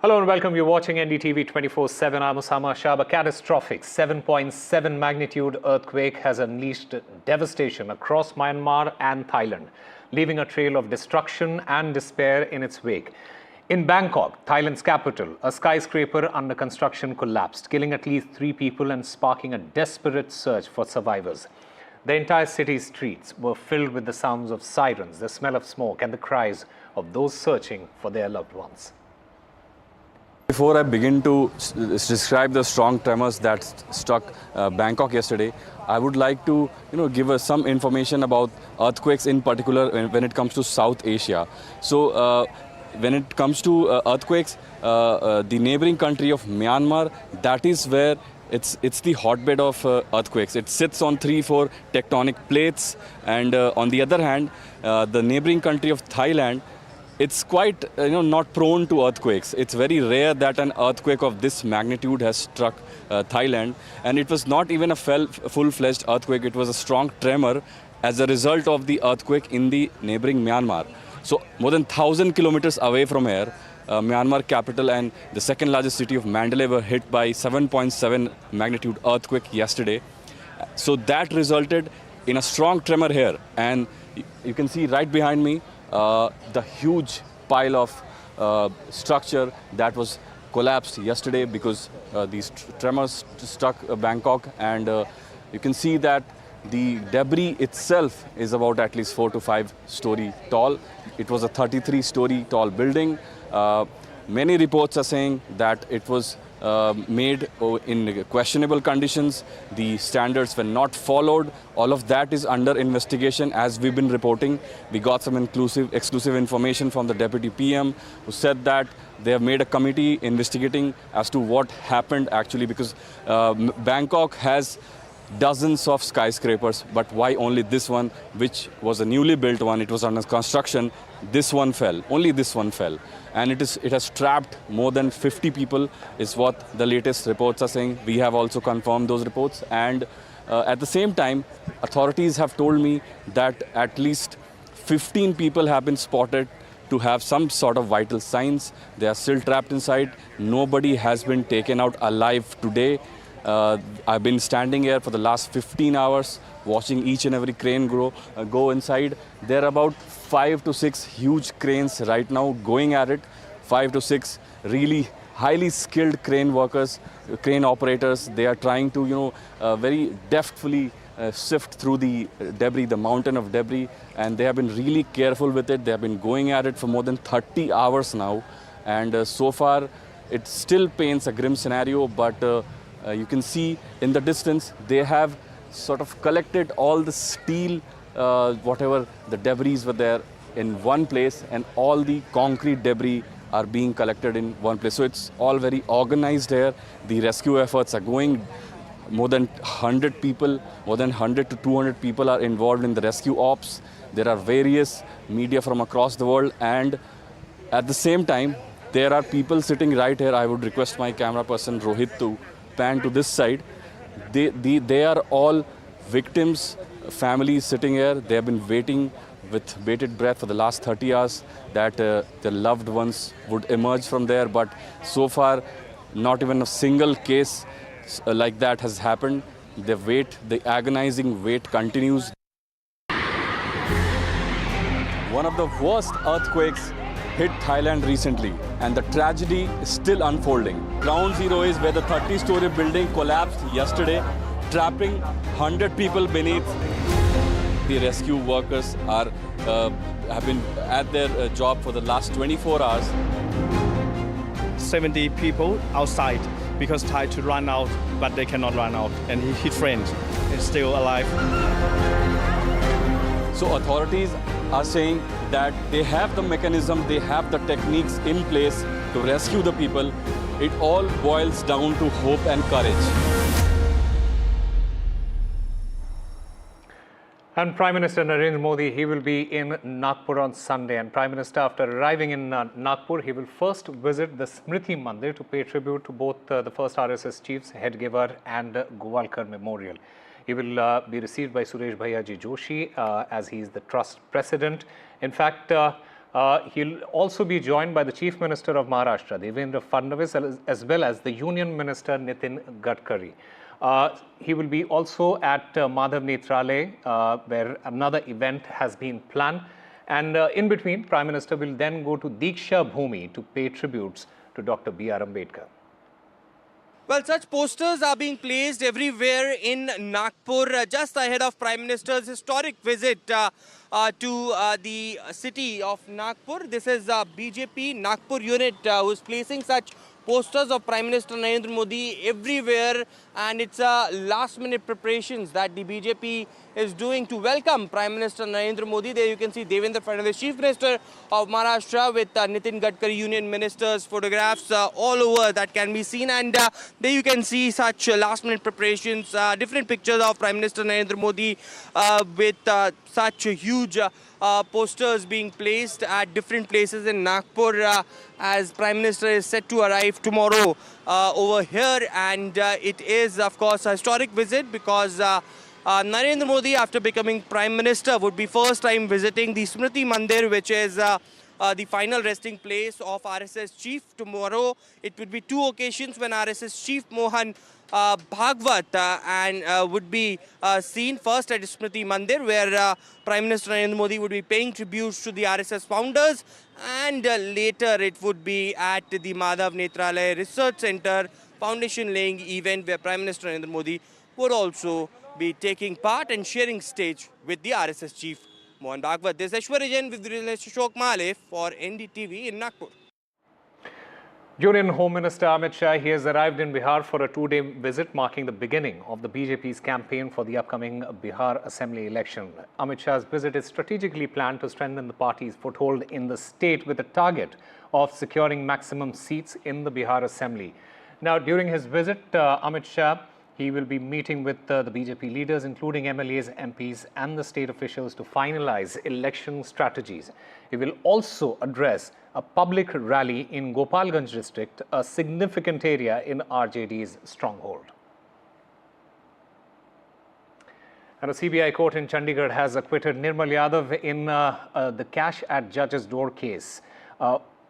Hello and welcome. You're watching NDTV 24/7. I'm Osama Shah. A catastrophic 7.7 magnitude earthquake has unleashed devastation across Myanmar and Thailand, leaving a trail of destruction and despair in its wake. In Bangkok, Thailand's capital, a skyscraper under construction collapsed, killing at least 3 people and sparking a desperate search for survivors. The entire city's streets were filled with the sounds of sirens, the smell of smoke, and the cries of those searching for their loved ones. Before I begin to describe the strong tremors that struck Bangkok yesterday, I would like to give us some information about earthquakes in particular when it comes to South Asia. So when it comes to earthquakes, the neighboring country of Myanmar, that is where it's the hotbed of earthquakes. It sits on 3-4 tectonic plates, and on the other hand, the neighboring country of Thailand, it's quite not prone to earthquakes. It's very rare that an earthquake of this magnitude has struck Thailand, and it was not even a full-fledged earthquake. It was a strong tremor as a result of the earthquake in the neighboring Myanmar. So more than 1,000 kilometers away from here, Myanmar capital and the second largest city of Mandalay were hit by 7.7 magnitude earthquake yesterday. So that resulted in a strong tremor here, and you can see right behind me the huge pile of structure that was collapsed yesterday because these tremors struck Bangkok, and you can see that the debris itself is about at least 4 to 5 story tall. It was a 33-story tall building. Many reports are saying that it was made in questionable conditions. The standards were not followed. All of that is under investigation. As we've been reporting, we got some exclusive information from the Deputy PM, who said that they have made a committee investigating as to what happened actually, because Bangkok has dozens of skyscrapers, but why only this one, which was a newly built one, it was under construction, this one fell, only this one fell. And it has trapped more than 50 people, is what the latest reports are saying. We have also confirmed those reports, and at the same time, authorities have told me that at least 15 people have been spotted to have some sort of vital signs. They are still trapped inside. Nobody has been taken out alive today. I've been standing here for the last 15 hours, watching each and every crane go inside. There are about 5 to 6 huge cranes right now going at it. 5 to 6 really highly skilled crane workers, crane operators. They are trying to, very deftly sift through the debris, the mountain of debris, and they have been really careful with it. They have been going at it for more than 30 hours now, and so far it still paints a grim scenario, but you can see in the distance, they have sort of collected all the steel, whatever the debris were there in one place, and all the concrete debris are being collected in one place. So it's all very organized here. The rescue efforts are going. More than 100 people, more than 100 to 200 people are involved in the rescue ops. There are various media from across the world, and at the same time, there are people sitting right here. I would request my camera person Rohit to pan to this side. They are all victims, families sitting here. They have been waiting with bated breath for the last 30 hours that their loved ones would emerge from there. But so far, not even a single case like that has happened. The agonizing wait continues. One of the worst earthquakes hit Thailand recently, and the tragedy is still unfolding. Ground zero is where the 30-story building collapsed yesterday, trapping 100 people beneath. The rescue workers have been at their job for the last 24 hours. 70 people outside because tried to run out, but they cannot run out, and his friend is still alive. So authorities are saying that they have the mechanism, they have the techniques in place to rescue the people. It all boils down to hope and courage. And Prime Minister Narendra Modi, he will be in Nagpur on Sunday. And Prime Minister, after arriving in Nagpur, he will first visit the Smriti Mandir to pay tribute to both the first RSS chiefs, Hedgewar and Golwalkar Memorial. He will be received by Suresh Bhaiyaji Joshi as he is the trust president. In fact, He'll also be joined by the Chief Minister of Maharashtra, Devendra Fadnavis, as well as the Union Minister Nitin Gadkari. He will be also at Madhav Nethralaya, where another event has been planned. And in between, Prime Minister will then go to Diksha Bhumi to pay tributes to Dr. B.R. Ambedkar. Well, such posters are being placed everywhere in Nagpur just ahead of Prime Minister's historic visit to the city of Nagpur. This is BJP Nagpur unit who is placing such posters of Prime Minister Narendra Modi everywhere, and it's last-minute preparations that the BJP is doing to welcome Prime Minister Narendra Modi. There you can see Devendra Fadnavis, Chief Minister of Maharashtra, with Nitin Gadkari, Union Ministers, photographs all over that can be seen. And there you can see such last-minute preparations, different pictures of Prime Minister Narendra Modi with such huge posters being placed at different places in Nagpur as Prime Minister is set to arrive tomorrow over here. And it is, of course, a historic visit because Narendra Modi, after becoming Prime Minister, would be first time visiting the Smriti Mandir, which is the final resting place of RSS Chief. Tomorrow, it would be two occasions when RSS Chief Mohan Bhagwat would be seen. First at Smriti Mandir, where Prime Minister Narendra Modi would be paying tributes to the RSS founders, and later it would be at the Madhav Nethralaya Research Center foundation laying event, where Prime Minister Narendra Modi would also be taking part and sharing stage with the RSS Chief Mohan Bhagwat. This is Ashwarya Jain with the Ashok Male for NDTV in Nagpur. Union Home Minister Amit Shah, he has arrived in Bihar for a two-day visit marking the beginning of the BJP's campaign for the upcoming Bihar Assembly election. Amit Shah's visit is strategically planned to strengthen the party's foothold in the state with a target of securing maximum seats in the Bihar Assembly. Now, during his visit, Amit Shah, he will be meeting with the BJP leaders, including MLAs, MPs and the state officials, to finalize election strategies. He will also address a public rally in Gopalganj district, a significant area in RJD's stronghold. And a CBI court in Chandigarh has acquitted Nirmal Yadav in the cash at judge's door case.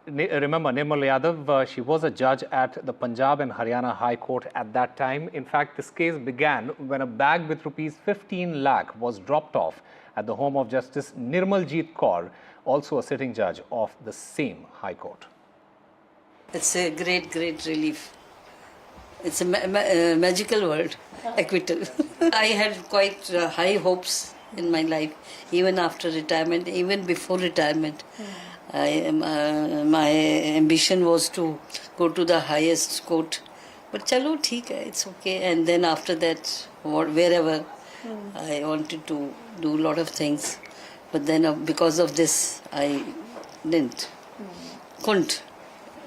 Remember, Nirmal Yadav, she was a judge at the Punjab and Haryana High Court at that time. In fact, this case began when a bag with rupees 15 lakh was dropped off at the home of Justice Nirmaljeet Kaur, also a sitting judge of the same High Court. It's a great, great relief. It's a magical word, acquittal. I had quite high hopes in my life, even after retirement, even before retirement. My ambition was to go to the highest court, but chalo, theek hai, it's okay. And then after that, wherever, I wanted to do a lot of things, but then because of this, I couldn't,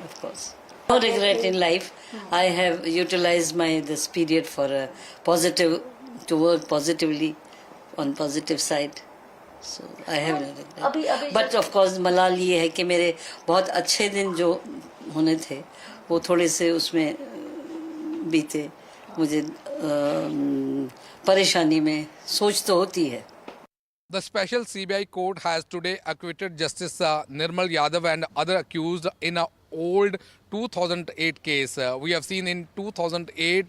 of course. No regret in life. I have utilized this period for to work positively, on positive side. So I have no regret. But of course, malal ये है कि मेरे बहुत अच्छे दिन जो होने थे, वो थोड़े से उसमें बीते. मुझे परेशानी में सोच तो होती है. The special CBI court has today acquitted Justice Nirmal Yadav and other accused in a old 2008 case. We have seen in 2008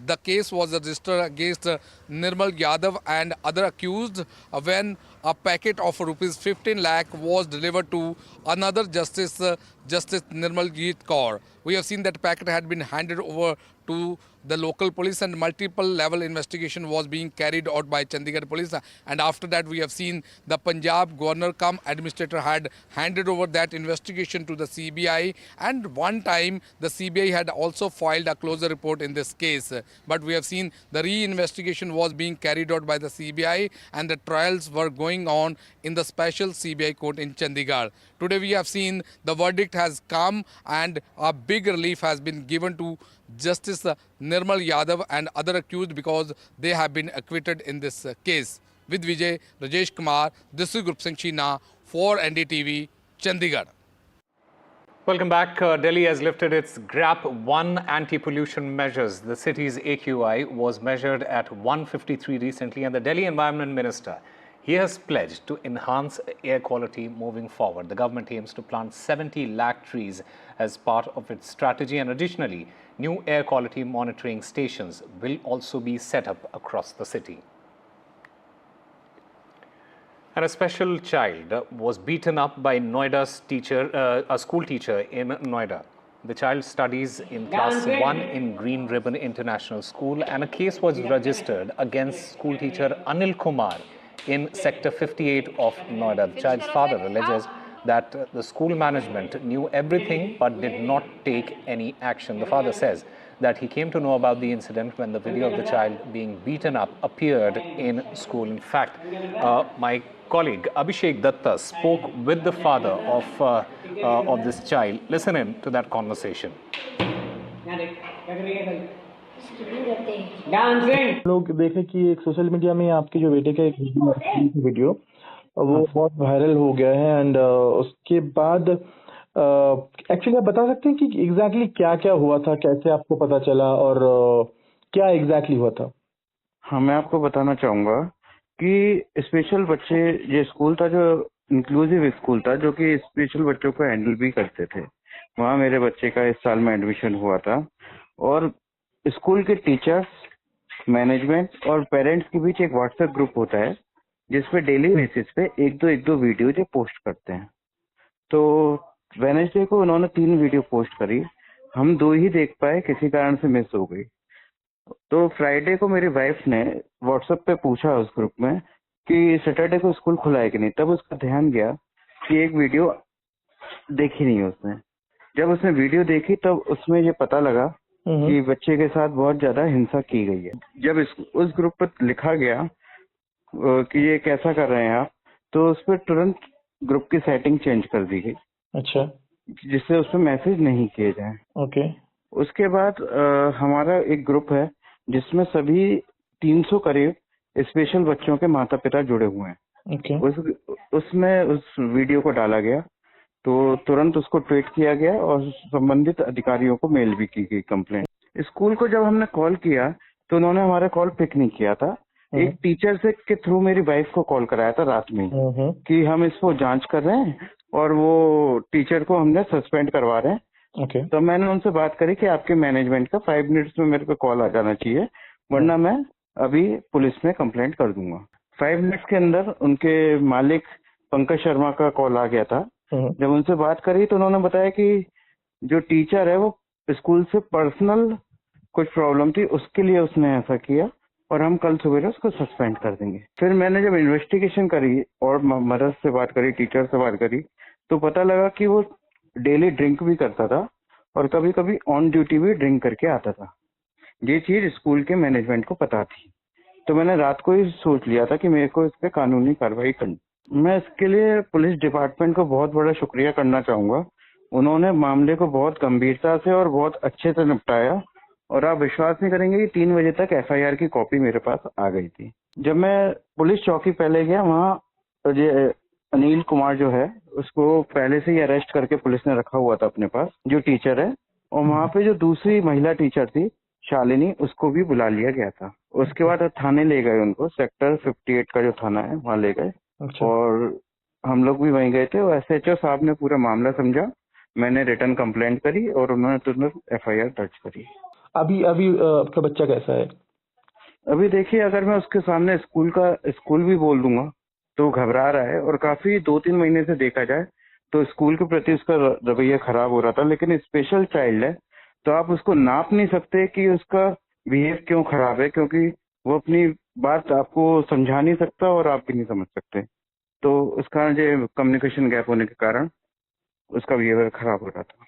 the case was registered against Nirmal Yadav and other accused when a packet of rupees 15 lakh was delivered to another justice, Justice Nirmaljeet Kaur. We have seen that packet had been handed over to the local police and multiple level investigation was being carried out by Chandigarh police, and after that we have seen the Punjab governor cum administrator had handed over that investigation to the CBI, and one time the CBI had also filed a closure report in this case, but we have seen the re-investigation was being carried out by the CBI and the trials were going on in the special CBI court in Chandigarh. Today we have seen the verdict has come and a big relief has been given to Justice Nirmal Yadav and other accused because they have been acquitted in this case. With Vijay, Rajesh Kumar, this is Group Singh Sheena for NDTV, Chandigarh. Welcome back. Delhi has lifted its GRAP 1 anti-pollution measures. The city's AQI was measured at 153 recently, and the Delhi Environment Minister, He has pledged to enhance air quality moving forward. The government aims to plant 70 lakh trees as part of its strategy, and additionally, new air quality monitoring stations will also be set up across the city. And a special child was beaten up by Noida's teacher, a school teacher in Noida. The child studies in class 1 in Green Ribbon International School, and a case was registered against school teacher Anil Kumar in Sector 58 of Noida. The child's father alleges that the school management knew everything but did not take any action. The father says that he came to know about the incident when the video of the child being beaten up appeared in school. In fact, my colleague Abhishek Datta spoke with the father of this child. Listen in to that conversation. लोग देखें कि एक social media में आपके जो बेटे का एक वीडियो वो बहुत वायरल हो गया है एंड उसके बाद एक्चुअली आप बता सकते हैं कि एग्जैक्टली क्या क्या हुआ था, कैसे आपको पता चला और क्या एग्जैक्टली हुआ था? हाँ, मैं आपको बताना चाहूँगा कि स्पेशल बच्चे ये स्कूल था जो इंक्लूसिव स्कूल था जो कि स्पेशल बच्चों को हैंडल भी करते थे। वहाँ मेरे बच्चे का इस साल में एडमिशन हुआ था और स्कूल के टीचर्स, मैनेजमेंट और पेरेंट्स के बीच एक व्हाट्सएप ग्रुप होता है जिसपे डेली बेसिस पे एक दो वीडियो जो पोस्ट करते हैं। तो वेडनेसडे को उन्होंने 3 वीडियो पोस्ट करी, हम 2 ही देख पाए, किसी कारण से मिस हो गई। तो फ्राइडे को मेरी वाइफ ने व्हाट्सएप पे पूछा उस ग्रुप में कि सैटरडे को स्कूल खुला है कि नहीं। तब उसका ध्यान गया कि एक वीडियो देखी नहीं उसने। जब उसने वीडियो देखी तब उसमें ये पता लगा कि बच्चे के साथ बहुत ज्यादा हिंसा की गई है। जब उस ग्रुप पर लिखा गया कि ये कैसा कर रहे हैं आप, तो उस पर तुरंत ग्रुप की सेटिंग चेंज कर दी गई। अच्छा, जिससे उस पर मैसेज नहीं किए जाए। ओके। उसके बाद हमारा एक ग्रुप है जिसमें सभी 300 करीब स्पेशल बच्चों के माता पिता जुड़े हुए हैं। ओके। उसमें उस वीडियो को डाला गया तो तुरंत उसको ट्वीट किया गया और संबंधित अधिकारियों को मेल भी की गई कंप्लेंट। स्कूल को जब हमने कॉल किया तो उन्होंने हमारा कॉल पिक नहीं किया था। एक टीचर से के थ्रू मेरी वाइफ को कॉल कराया था रात में कि हम इसको जांच कर रहे हैं और वो टीचर को हमने सस्पेंड करवा रहे हैं। ओके। तो मैंने उनसे बात करी कि आपके मैनेजमेंट का 5 मिनट्स में मेरे पे कॉल आ जाना चाहिए, वरना मैं अभी पुलिस में कंप्लेंट कर दूंगा। 5 मिनट्स के अंदर उनके मालिक पंकज शर्मा का कॉल आ गया था। जब उनसे बात करी तो उन्होंने बताया कि जो टीचर है वो स्कूल से पर्सनल कुछ प्रॉब्लम थी, उसके लिए उसने ऐसा किया और हम कल सवेरे उसको सस्पेंड कर देंगे। फिर मैंने जब इन्वेस्टिगेशन करी और मदर से बात करी, टीचर से बात करी, तो पता लगा कि वो डेली ड्रिंक भी करता था और कभी कभी ऑन ड्यूटी भी ड्रिंक करके आता था। ये चीज स्कूल के मैनेजमेंट को पता थी, तो मैंने रात को ही सोच लिया था कि मेरे को इस पे कानूनी कार्रवाई करनी। मैं इसके लिए पुलिस डिपार्टमेंट को बहुत बड़ा शुक्रिया करना चाहूंगा। उन्होंने मामले को बहुत गंभीरता से और बहुत अच्छे से निपटाया और आप विश्वास नहीं करेंगे कि 3 बजे तक FIR की कॉपी मेरे पास आ गई थी। जब मैं पुलिस चौकी पहले गया, वहाँ ये अनिल कुमार जो है उसको पहले से ही अरेस्ट करके पुलिस ने रखा हुआ था अपने पास, जो टीचर है, और वहाँ पे जो दूसरी महिला टीचर थी शालिनी, उसको भी बुला लिया गया था। उसके बाद थाने ले गए उनको, सेक्टर 58 का जो थाना है वहाँ ले गए। अच्छा। और हम लोग भी वहीं गए थे और SHO साहब ने पूरा मामला समझा, मैंने रिटर्न कंप्लेंट करी और उन्होंने तुरंत FIR दर्ज करी। अभी आपका बच्चा कैसा है? अभी देखिए, अगर मैं उसके सामने स्कूल भी बोल दूंगा तो घबरा रहा है और काफी 2-3 महीने से देखा जाए तो स्कूल के प्रति उसका रवैया खराब हो रहा था। लेकिन स्पेशल चाइल्ड है तो आप उसको नाप नहीं सकते कि उसका बिहेव क्यों खराब है, क्योंकि वो अपनी बात आपको समझा नहीं सकता और आप भी नहीं समझ सकते। तो उस कारण जो कम्युनिकेशन गैप होने के कारण उसका बिहेवियर खराब हो रहा था।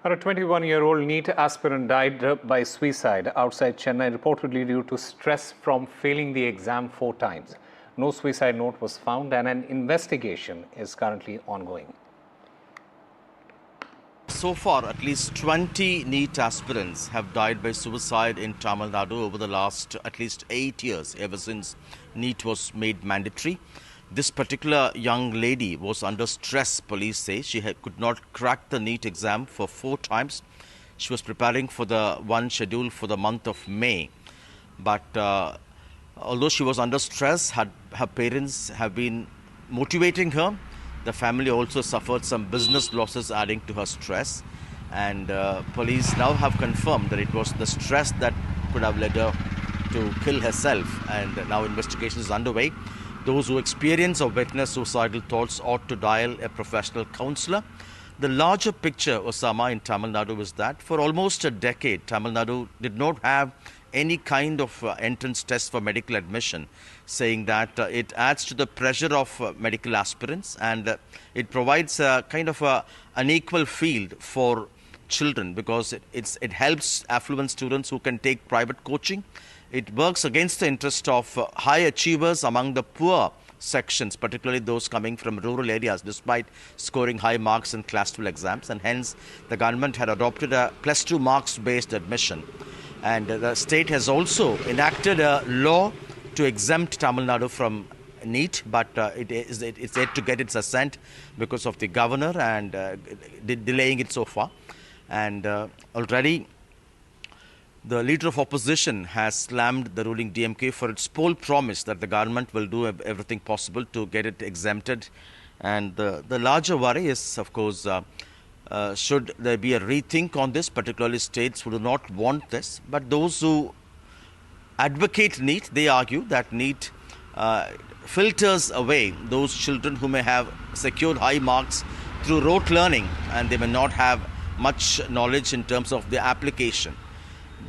A 21-year-old NEET aspirant died by suicide outside Chennai, reportedly due to stress from failing the exam 4 times. No suicide note was found and an investigation is currently ongoing. So far, at least 20 NEET aspirants have died by suicide in Tamil Nadu over the last at least 8 years, ever since NEET was made mandatory. This particular young lady was under stress, police say. She could not crack the NEET exam for 4 times. She was preparing for the one scheduled for the month of May. But Although she was under stress, her parents have been motivating her. The family also suffered some business losses adding to her stress. And police now have confirmed that it was the stress that could have led her to kill herself. And now investigation is underway. Those who experience or witness suicidal thoughts ought to dial a professional counselor. The larger picture, Osama, in Tamil Nadu is that for almost a decade, Tamil Nadu did not have any kind of entrance test for medical admission, saying that it adds to the pressure of medical aspirants, and it provides a kind of a unequal field for children, because it helps affluent students who can take private coaching. It works against the interest of high achievers among the poor sections, particularly those coming from rural areas, despite scoring high marks in class 12 exams, and hence the government had adopted a plus 2 marks based admission. And the state has also enacted a law to exempt Tamil Nadu from NEET, but it's yet to get its assent because of the governor and delaying it so far. And already the leader of opposition has slammed the ruling DMK for its poll promise that the government will do everything possible to get it exempted. And the larger worry is, of course, should there be a rethink on this, particularly states who do not want this. But those who advocate NEET, they argue that NEET filters away those children who may have secured high marks through rote learning, and they may not have much knowledge in terms of the application.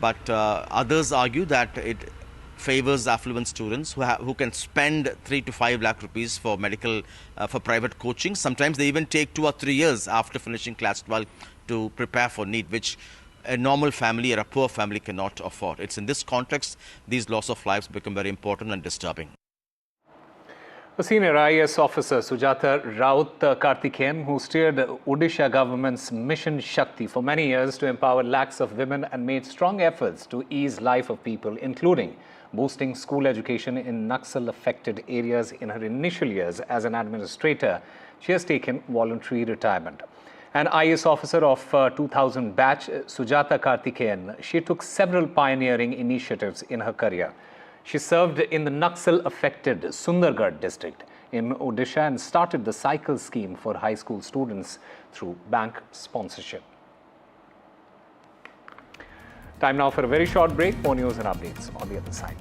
But others argue that it favors affluent students who can spend 3 to 5 lakh rupees for medical, for private coaching. Sometimes they even take 2 or 3 years after finishing class 12 to prepare for NEET, which a normal family or a poor family cannot afford. It's in this context these loss of lives become very important and disturbing. The senior IAS officer Sujata Raut Karthikeyan, who steered Odisha government's Mission Shakti for many years to empower lakhs of women and made strong efforts to ease life of people, including boosting school education in Naxal-affected areas in her initial years as an administrator, she has taken voluntary retirement. An IAS officer of 2000 batch, Sujata Karthikeyan, she took several pioneering initiatives in her career. She served in the Naxal-affected Sundargarh district in Odisha and started the cycle scheme for high school students through bank sponsorship. Time now for a very short break. More news and updates on the other side.